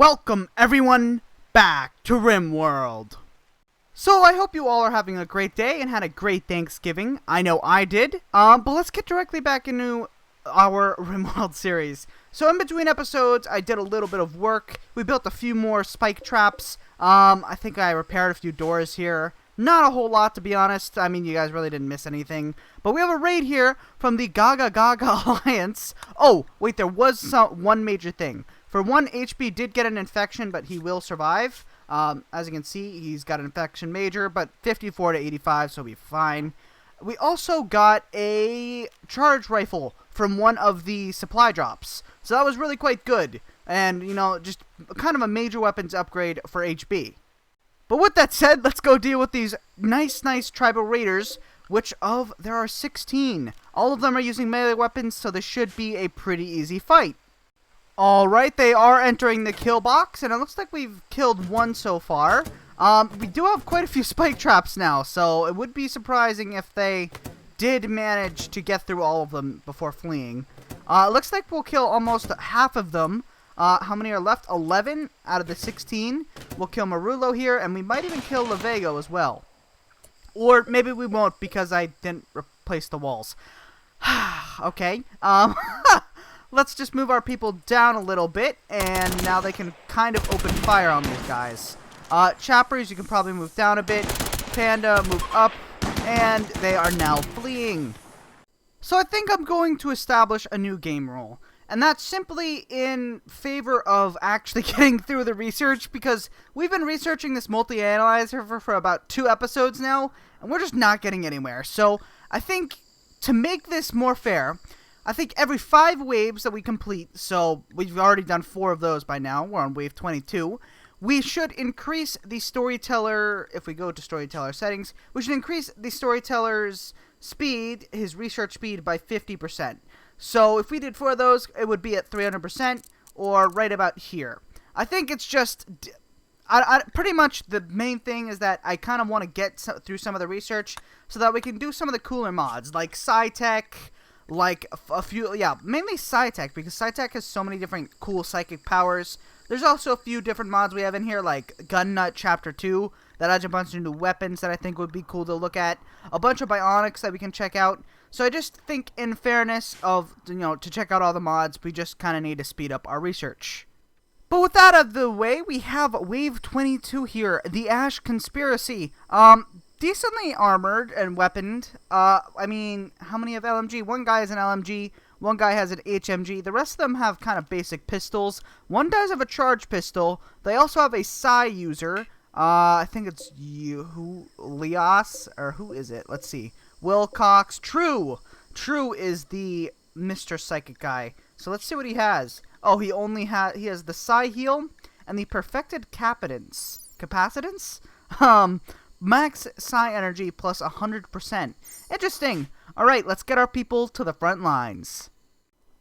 Welcome everyone back to Rimworld. So I hope you all are having a great day and had a great Thanksgiving. I know I did. But let's get directly back into our Rimworld series. So in between episodes, I did a little bit of work. We built a few more spike traps. I think I repaired a few doors here. Not a whole lot, to be honest. I mean, you guys really didn't miss anything. But we have a raid here from the Gaga Alliance. Oh, wait, there was one major thing. For one, HB did get an infection, but he will survive. As you can see, he's got an infection major, but 54 to 85, so he'll be fine. We also got a charge rifle from one of the supply drops. So that was really quite good. And, you know, just kind of a major weapons upgrade for HB. But with that said, let's go deal with these nice tribal raiders, which there are 16. All of them are using melee weapons, so this should be a pretty easy fight. Alright, they are entering the kill box, and it looks like we've killed one so far. We do have quite a few spike traps now, so it would be surprising if they did manage to get through all of them before fleeing. It looks like we'll kill almost half of them. How many are left? 11 out of the 16. We'll kill Marullo here, and we might even kill Lavego as well. Or maybe we won't because I didn't replace the walls. Okay. Let's just move our people down a little bit, and now they can kind of open fire on these guys. Chappers, you can probably move down a bit. Panda, move up, and they are now fleeing. So I think I'm going to establish a new game rule. And that's simply in favor of actually getting through the research, because we've been researching this multi-analyzer for about 2 episodes now, and we're just not getting anywhere. So I think to make this more fair, I think every 5 waves that we complete, so we've already done 4 of those by now, we're on wave 22, we should increase the storyteller, if we go to storyteller settings, we should increase the storyteller's speed, his research speed, by 50%. So if we did 4 of those, it would be at 300%, or right about here. I think it's just, pretty much the main thing is that I kind of want to get through some of the research, so that we can do some of the cooler mods, like Psytech, like a few, yeah, mainly Psytech, because Psytech has so many different cool psychic powers. There's also a few different mods we have in here, like Gun Nut Chapter 2, that adds a bunch of new weapons that I think would be cool to look at. A bunch of bionics that we can check out. So I just think, in fairness of, you know, to check out all the mods, we just kind of need to speed up our research. But with that out of the way, we have Wave 22 here, the Ash Conspiracy. Decently armored and weaponed. I mean, how many have LMG? One guy has an LMG, one guy has an HMG. The rest of them have kind of basic pistols. One does have a charge pistol. They also have a Psy user. I think it's Leos, or who is it? Let's see. Wilcox. True is the Mr. Psychic guy. So let's see what he has. Oh, he has the Psy heal and the perfected capacitance. Max Psi energy plus 100%. Interesting. Alright, let's get our people to the front lines.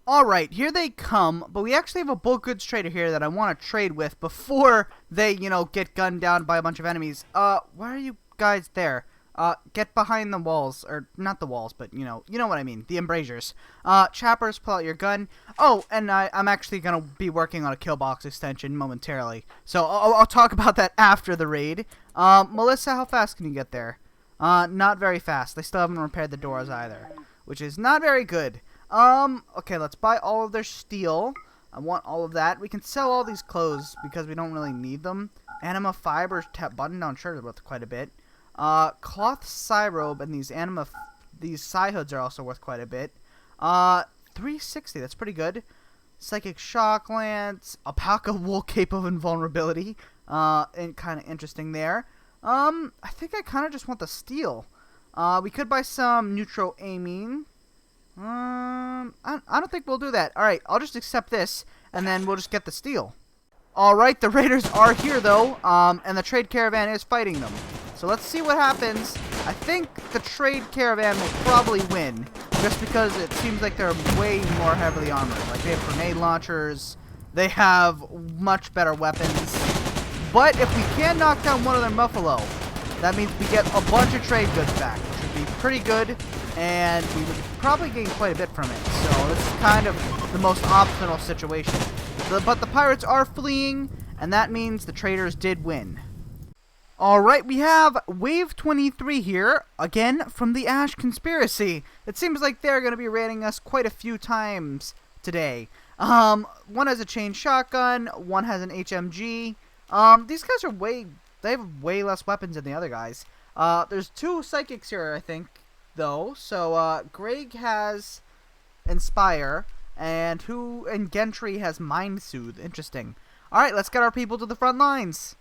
Alright, here they come, but we actually have a bulk goods trader here that I want to trade with before they, you know, get gunned down by a bunch of enemies. Why are you guys there? Get behind the walls, or not the walls, but you know what I mean, the embrasures. Chappers, pull out your gun. Oh, and I'm actually gonna be working on a kill box extension momentarily, so I'll talk about that after the raid. Melissa, how fast can you get there? Not very fast. They still haven't repaired the doors either, which is not very good. Okay, let's buy all of their steel. I want all of that. We can sell all these clothes because we don't really need them. Anima fibers, button-down shirt is worth quite a bit. Cloth Psy robe and these Psy hoods are also worth quite a bit. 360, that's pretty good. Psychic shock lance, alpaca wool cape of invulnerability, and kind of interesting there. I think I kind of just want the steel. We could buy some neutral aiming. I don't think we'll do that. Alright, I'll just accept this, and then we'll just get the steel. Alright, the raiders are here though, and the trade caravan is fighting them. So let's see what happens. I think the trade caravan will probably win, just because it seems like they're way more heavily armored. Like, they have grenade launchers, they have much better weapons. But if we can knock down one of their Muffalo, that means we get a bunch of trade goods back, which would be pretty good, and we would probably gain quite a bit from it. So this is kind of the most optimal situation. But the pirates are fleeing, and that means the traders did win. Alright, we have Wave 23 here, again, from the Ash Conspiracy. It seems like they're going to be raiding us quite a few times today. One has a chain shotgun, one has an HMG. These guys they have way less weapons than the other guys. There's 2 psychics here, I think, though. So, Greg has Inspire, and Gentry has Mind Soothe. Interesting. Alright, let's get our people to the front lines.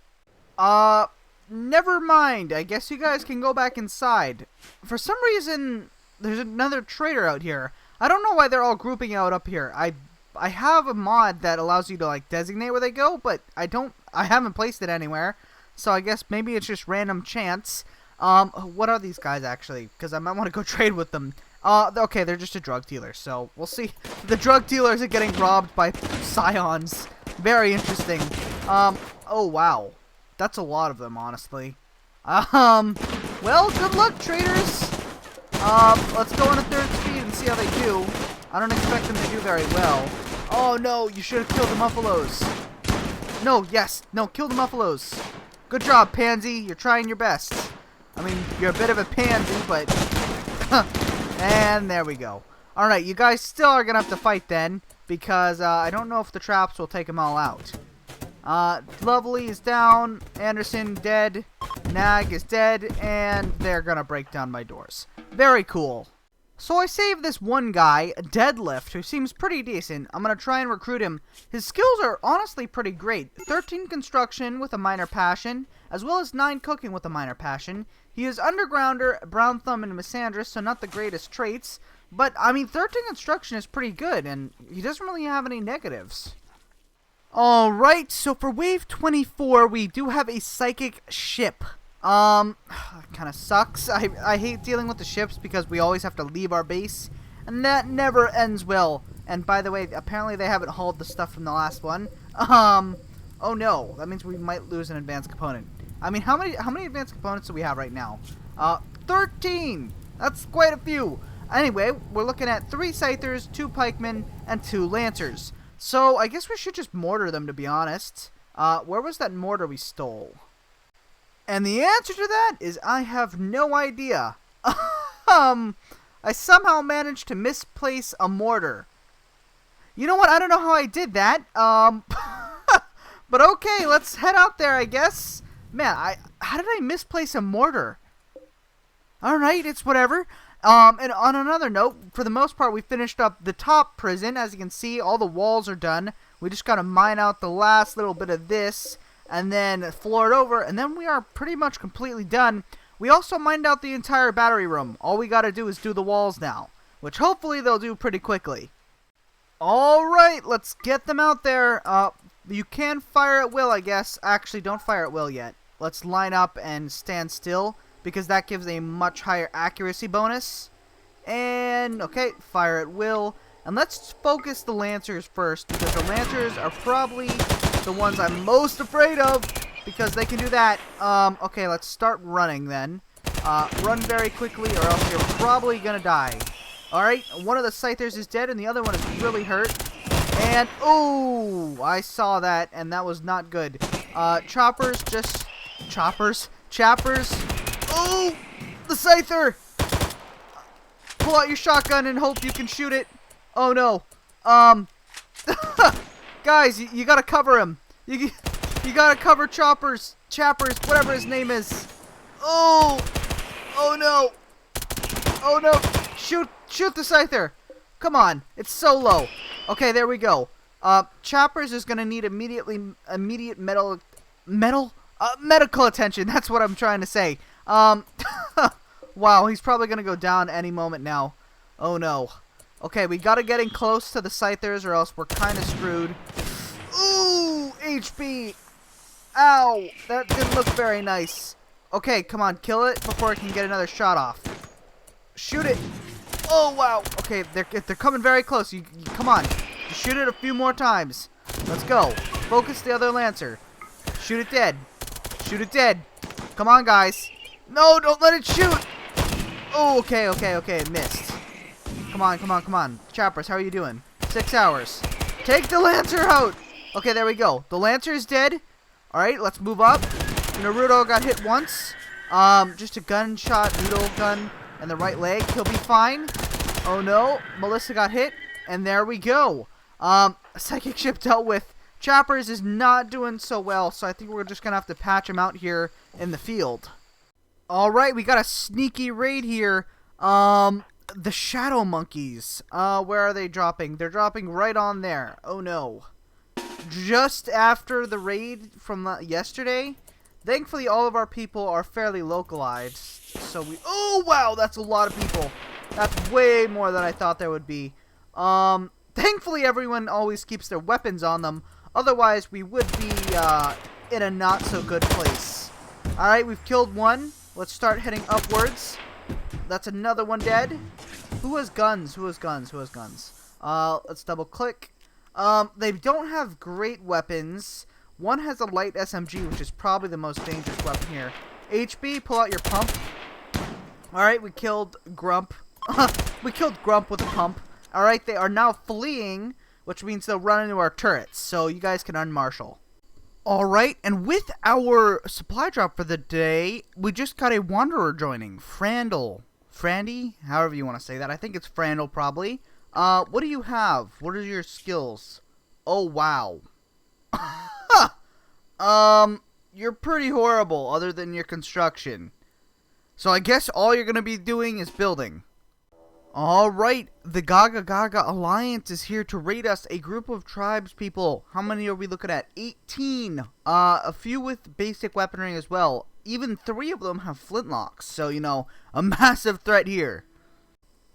Never mind. I guess you guys can go back inside. For some reason, there's another trader out here. I don't know why they're all grouping out up here. I have a mod that allows you to like designate where they go, but I haven't placed it anywhere. So I guess maybe it's just random chance. What are these guys actually? Because I might want to go trade with them. Okay, they're just a drug dealer, so we'll see. The drug dealers are getting robbed by scions. Very interesting. Oh wow. That's a lot of them, honestly. Well, good luck, traders. Let's go on a 3rd speed and see how they do. I don't expect them to do very well. Oh, no, you should have killed the Muffalos. No, yes, no, kill the Muffalos. Good job, Pansy. You're trying your best. I mean, you're a bit of a pansy, but... and there we go. Alright, you guys still are going to have to fight then, because I don't know if the traps will take them all out. Lovely is down, Anderson dead, Nag is dead, and they're gonna break down my doors. Very cool. So I saved this one guy, Deadlift, who seems pretty decent. I'm gonna try and recruit him. His skills are honestly pretty great. 13 construction with a minor passion, as well as 9 cooking with a minor passion. He is Undergrounder, Brown Thumb, and Misandrous, so not the greatest traits. But, I mean, 13 construction is pretty good, and he doesn't really have any negatives. Alright, so for Wave 24, we do have a psychic ship. Kind of sucks. I hate dealing with the ships because we always have to leave our base, and that never ends well. And by the way, apparently they haven't hauled the stuff from the last one. Oh no, that means we might lose an advanced component. I mean, how many advanced components do we have right now? 13! That's quite a few. Anyway, we're looking at 3 Scythers, 2 Pikemen, and 2 Lancers. So, I guess we should just mortar them, to be honest. Where was that mortar we stole? And the answer to that is I have no idea. I somehow managed to misplace a mortar. You know what? I don't know how I did that. But okay, let's head out there, I guess. Man, how did I misplace a mortar? Alright, it's whatever. And on another note, for the most part, we finished up the top prison. As you can see, all the walls are done. We just gotta mine out the last little bit of this, and then floor it over, and then we are pretty much completely done. We also mined out the entire battery room. All we gotta do is do the walls now, which hopefully they'll do pretty quickly. Alright, let's get them out there. You can fire at will, I guess. Actually, don't fire at will yet. Let's line up and stand still, because that gives a much higher accuracy bonus. And, okay, fire at will. And let's focus the Lancers first, because the Lancers are probably the ones I'm most afraid of, because they can do that. Okay, let's start running then. Run very quickly, or else you're probably gonna die. Alright, one of the Scythers is dead, and the other one is really hurt. And, oh, I saw that, and that was not good. Choppers, just... Choppers? Chappers? Oh! The Scyther! Pull out your shotgun and hope you can shoot it. Oh no. Guys, you gotta cover him. You gotta cover Choppers, whatever his name is. Oh! Oh no! Oh no! Shoot the Scyther! Come on, it's so low. Okay, there we go. Choppers is gonna need immediate medical attention. That's what I'm trying to say. Wow, he's probably gonna go down any moment now. Oh no. Okay, we gotta get in close to the Scythers or else we're kinda screwed. Ooh, HP! Ow! That didn't look very nice. Okay, come on, kill it before I can get another shot off. Shoot it! Oh wow! Okay, they're coming very close. You come on. Just shoot it a few more times. Let's go. Focus the other Lancer. Shoot it dead. Shoot it dead. Come on, guys. No, don't let it shoot! Oh, okay, it missed. Come on. Choppers, how are you doing? 6 hours. Take the Lancer out! Okay, there we go. The Lancer is dead. Alright, let's move up. Naruto got hit once. Just a gunshot, noodle gun in the right leg. He'll be fine. Oh no, Melissa got hit. And there we go. Psychic ship dealt with. Chappers is not doing so well, so I think we're just going to have to patch him out here in the field. Alright, we got a sneaky raid here. The Shadow Monkeys. Where are they dropping? They're dropping right on there. Oh no. Just after the raid from yesterday. Thankfully, all of our people are fairly localized. So we... Oh, wow, that's a lot of people. That's way more than I thought there would be. Thankfully, everyone always keeps their weapons on them. Otherwise, we would be in a not-so-good place. Alright, we've killed one. Let's start heading upwards. That's another one dead. Who has guns? Who has guns? Who has guns? Let's double-click. They don't have great weapons. One has a light SMG, which is probably the most dangerous weapon here. HB, pull out your pump. Alright, we killed Grump. We killed Grump with a pump. Alright, they are now fleeing, which means they'll run into our turrets, so you guys can unmarshal. Alright, and with our supply drop for the day, we just got a Wanderer joining. Frandle. Frandy? However you want to say that. I think it's Frandle, probably. What do you have? What are your skills? Oh, wow. You're pretty horrible, other than your construction. So I guess all you're going to be doing is building. Alright, the Gaga Gaga Alliance is here to raid us, a group of tribes people. How many are we looking at? 18. A few with basic weaponry as well. Even 3 of them have flintlocks, so, you know, a massive threat here.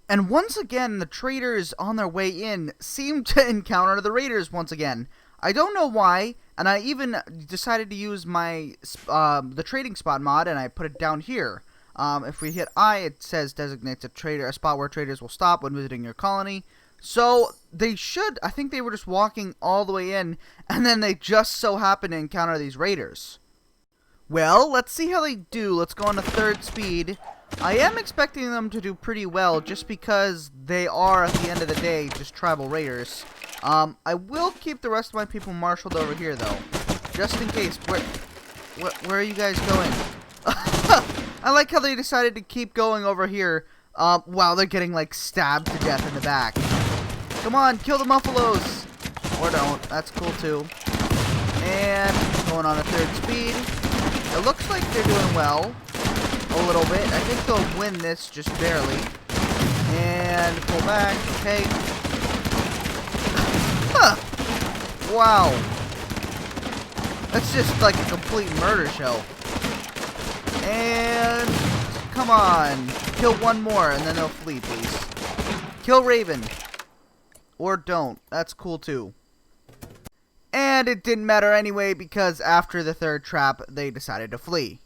And once again, the traders on their way in seem to encounter the raiders once again. I don't know why, and I even decided to use my the trading spot mod, and I put it down here. If we hit I, it says designates a spot where traders will stop when visiting your colony. So they should, I think they were just walking all the way in, and then they just so happen to encounter these raiders. Well, let's see how they do. Let's go on to 3rd speed. I am expecting them to do pretty well, just because they are, at the end of the day, just tribal raiders. I will keep the rest of my people marshaled over here, though, just in case. Where are you guys going? I like how they decided to keep going over here while they're getting, like, stabbed to death in the back. Come on, kill the Muffalos! Or don't. That's cool, too. And going on to 3rd speed. It looks like they're doing well. A little bit. I think they'll win this, just barely. And pull back. Okay. Huh. Wow. That's just like a complete murder show. And come on. Kill one more and then they'll flee, please. Kill Raven. Or don't. That's cool too. And it didn't matter anyway because after the 3rd trap, they decided to flee.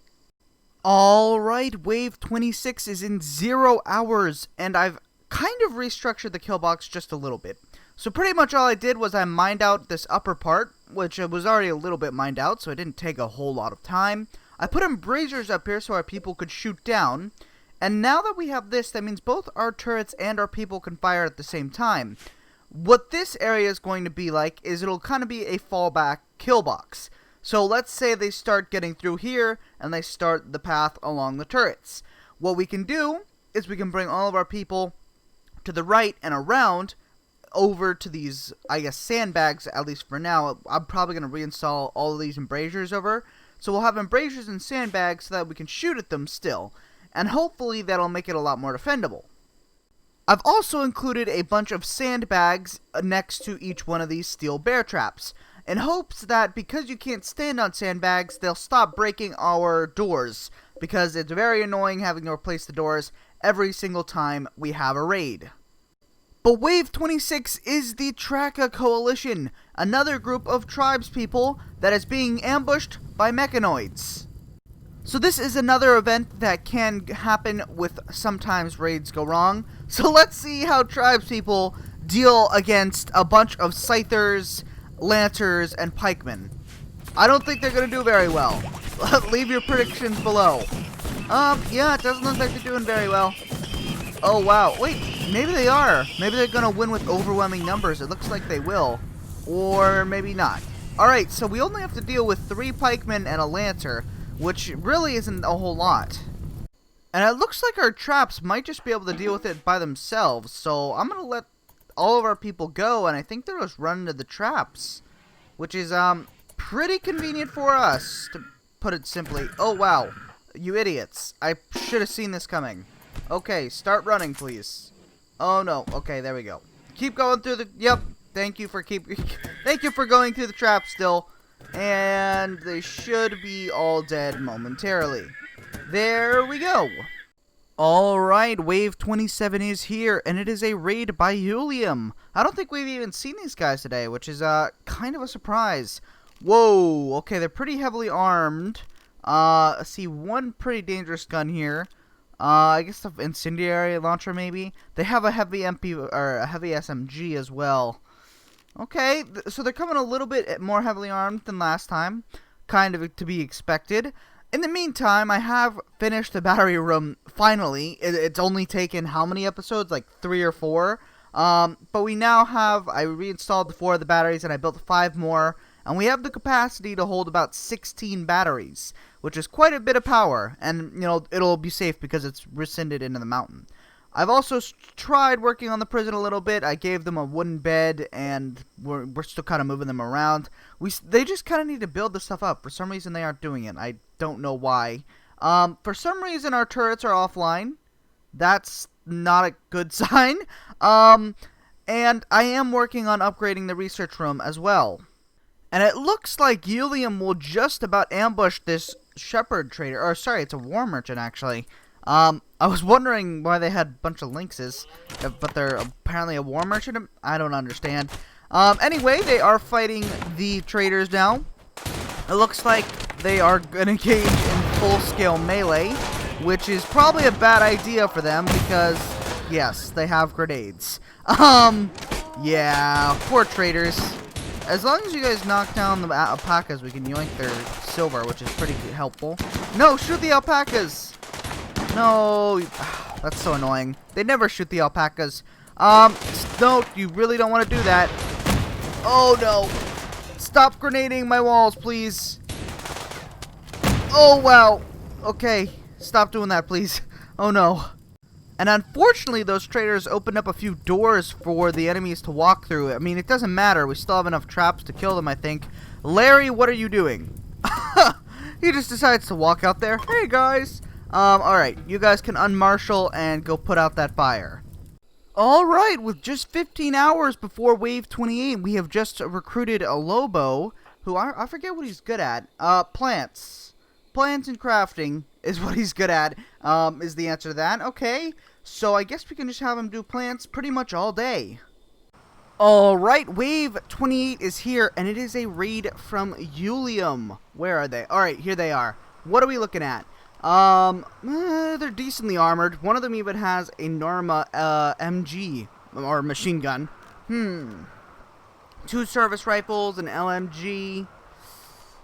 Alright, wave 26 is in 0 hours, and I've kind of restructured the kill box just a little bit. So pretty much all I did was I mined out this upper part, which was already a little bit mined out, so it didn't take a whole lot of time. I put embrasures up here so our people could shoot down, and now that we have this, that means both our turrets and our people can fire at the same time. What this area is going to be like is it'll kind of be a fallback kill box. So let's say they start getting through here, and they start the path along the turrets. What we can do is we can bring all of our people to the right and around over to these, I guess, sandbags, at least for now. I'm probably going to reinstall all of these embrasures over. So we'll have embrasures and sandbags so that we can shoot at them still. And hopefully that'll make it a lot more defendable. I've also included a bunch of sandbags next to each one of these steel bear traps, in hopes that because you can't stand on sandbags, they'll stop breaking our doors, because it's very annoying having to replace the doors every single time we have a raid. But Wave 26 is the Traka Coalition, another group of tribespeople that is being ambushed by mechanoids. So this is another event that can happen with sometimes raids go wrong. So let's see how tribespeople deal against a bunch of scythers, lancers, and pikemen. I don't think they're going to do very well. Leave your predictions below. Yeah, it doesn't look like they're doing very well. Oh, wow. Wait, maybe they are. Maybe they're going to win with overwhelming numbers. It looks like they will. Or maybe not. Alright, so we only have to deal with 3 pikemen and a lancer, which really isn't a whole lot. And it looks like our traps might just be able to deal with it by themselves, so I'm going to let all of our people go, and I think they'll just run into the traps, which is pretty convenient for us, to put it simply. Oh, wow. You idiots. I should have seen this coming. Okay, start running, please. Oh, no. Okay, there we go. Keep going through the... Yep. Thank you for going through the trap still. And they should be all dead momentarily. There we go. Alright, Wave 27 is here, and it is a raid by Helium. I don't think we've even seen these guys today, which is kind of a surprise. Whoa, okay, they're pretty heavily armed. I see one pretty dangerous gun here. I guess the incendiary launcher maybe. They have a heavy MP or a heavy SMG as well. Okay, so they're coming a little bit more heavily armed than last time, kind of to be expected. In the meantime, I have finished the battery room finally. It's only taken how many episodes? Like 3 or 4. But we now have, I reinstalled 4 of the batteries and I built 5 more. And we have the capacity to hold about 16 batteries, which is quite a bit of power. And, you know, it'll be safe because it's rescinded into the mountain. I've also tried working on the prison a little bit. I gave them a wooden bed, and we're still kind of moving them around. They just kind of need to build this stuff up. For some reason, they aren't doing it. I don't know why. For some reason, our turrets are offline. That's not a good sign. And I am working on upgrading the research room as well. And it looks like Helium will just about ambush this shepherd trader. Or, sorry, it's a war merchant, actually. I was wondering why they had a bunch of lynxes, but they're apparently a war merchant. I don't understand. Anyway, they are fighting the traders now. It looks like they are going to engage in full-scale melee, which is probably a bad idea for them because, yes, they have grenades. Yeah, poor traders. As long as you guys knock down the alpacas, we can yoink their silver, which is pretty helpful. No, shoot the alpacas! No, that's so annoying. They never shoot the alpacas. No, you really don't want to do that. Oh, no. Stop grenading my walls, please. Oh, wow. Okay, stop doing that, please. Oh, no. And unfortunately, those traders opened up a few doors for the enemies to walk through. I mean, it doesn't matter. We still have enough traps to kill them, I think. Larry, what are you doing? He just decides to walk out there. Hey, guys. Alright, you guys can unmarshal and go put out that fire. Alright, with just 15 hours before Wave 28, we have just recruited a Lobo, who I forget what he's good at. Plants. Plants and crafting is what he's good at, is the answer to that. Okay, so I guess we can just have him do plants pretty much all day. Alright, Wave 28 is here, and it is a raid from Helium. Where are they? Alright, here they are. What are we looking at? They're decently armored. One of them even has a Norma MG, or machine gun. 2 service rifles, an LMG.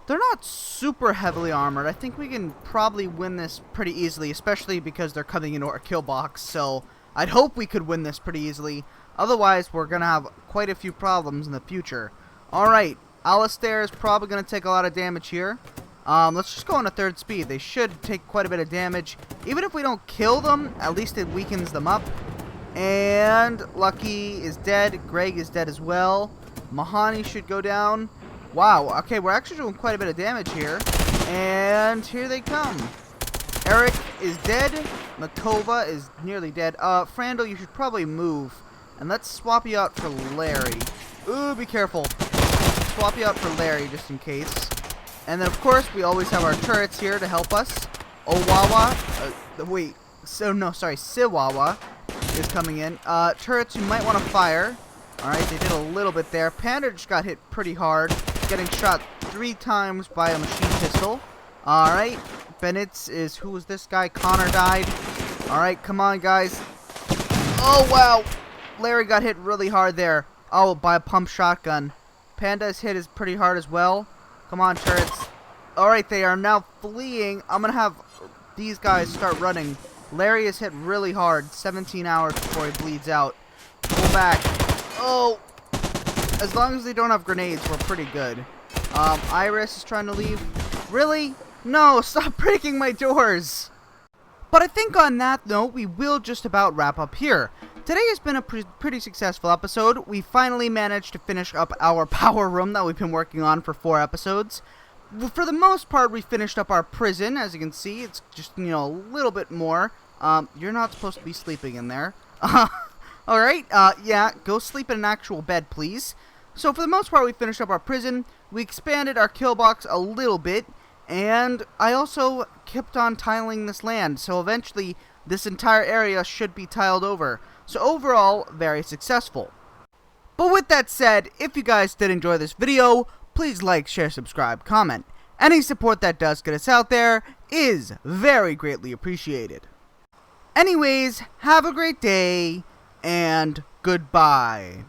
They're not super heavily armored. I think we can probably win this pretty easily, especially because they're coming into our kill box. So I'd hope we could win this pretty easily. Otherwise, we're going to have quite a few problems in the future. Alright, Alistair is probably going to take a lot of damage here. Let's just go on a 3rd speed. They should take quite a bit of damage. Even if we don't kill them, at least it weakens them up. And Lucky is dead. Greg is dead as well. Mahani should go down. Wow, okay, we're actually doing quite a bit of damage here. And here they come. Eric is dead. Makova is nearly dead. Frandl, you should probably move. And let's swap you out for Larry. Ooh, be careful. Swap you out for Larry just in case. And then, of course, we always have our turrets here to help us. Owawa, Siwawa is coming in. Turrets you might want to fire. Alright, they did a little bit there. Panda just got hit pretty hard, getting shot 3 times by a machine pistol. Alright, Bennett's is, who was this guy? Connor died. Alright, come on, guys. Oh, wow. Larry got hit really hard there. Oh, by a pump shotgun. Panda's hit is pretty hard as well. Come on, turrets. Alright, they are now fleeing. I'm going to have these guys start running. Larry is hit really hard. 17 hours before he bleeds out. Pull back. Oh! As long as they don't have grenades, we're pretty good. Iris is trying to leave. Really? No, stop breaking my doors! But I think on that note, we will just about wrap up here. Today has been a pretty successful episode. We finally managed to finish up our power room that we've been working on for 4 episodes. For the most part, we finished up our prison. As you can see, it's just, a little bit more. You're not supposed to be sleeping in there. Alright, yeah, go sleep in an actual bed, please. So for the most part, we finished up our prison. We expanded our kill box a little bit. And I also kept on tiling this land, so eventually this entire area should be tiled over. So overall, very successful. But with that said, if you guys did enjoy this video, please like, share, subscribe, comment. Any support that does get us out there is very greatly appreciated. Anyways, have a great day, and goodbye.